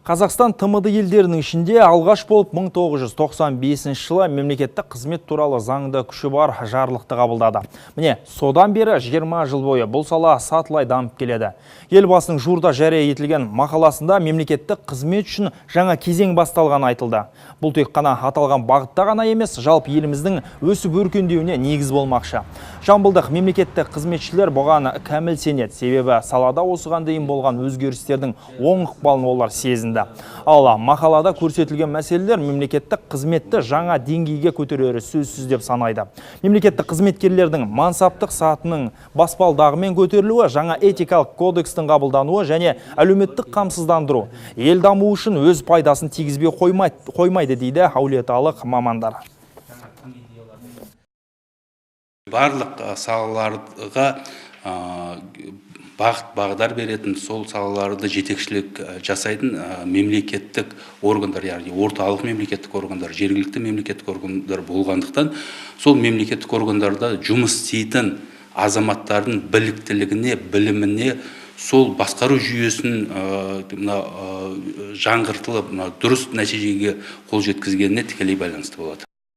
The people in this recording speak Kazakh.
Қазақстан ТМД елдерінің ішінде алғаш болып 1995 жылы мемлекеттік қызмет туралы заңды күші бар жарлықты қабылдады. Міне, содан бері 20 жыл бойы бұл сала сатылай дамып келеді. Елбасының жуырда жария етілген мақаласында мемлекеттік қызмет үшін жаңа кезең басталғаны айтылды. Бұл тек қана аталған бағытта ғана емес, жалпы еліміздің өсіп өркендеуіне негіз болмақшы. Жамбылдық мемлекеттік қызметшілер бұған кәміл сенеді, себебі салада осыған дейін болған өзгерістердің оң ықпалын олар сезінді. Ал мақалада көрсетілген мәселелер мемлекеттік қызметті жаңа деңгейге көтерері сөзсіз деп санайды. Мемлекеттік қызметкерлердің мансаптық сатының баспалдағымен көтерілуі, жаңа этикалық кодекстің қабылдануы және әлеуметтік қамсыздандыру ел дамуы үшін өз пайдасын тигізбей қоймайды дейді әулиеталық мамандар. Барлық салаларға бағдар беретін, сол салаларды жетекшілік жасайтын мемлекеттік органдар, яғни орталық мемлекеттік органдар, жергілікті мемлекеттік органдар болғандықтан, сол мемлекеттік органдарда жұмыс істейтін азаматтардың біліктілігіне, біліміне, сол басқару жүйесін жаңғыртылып, дұрыс нәтижеге қол жеткізгеніне тікелей байланысты болады.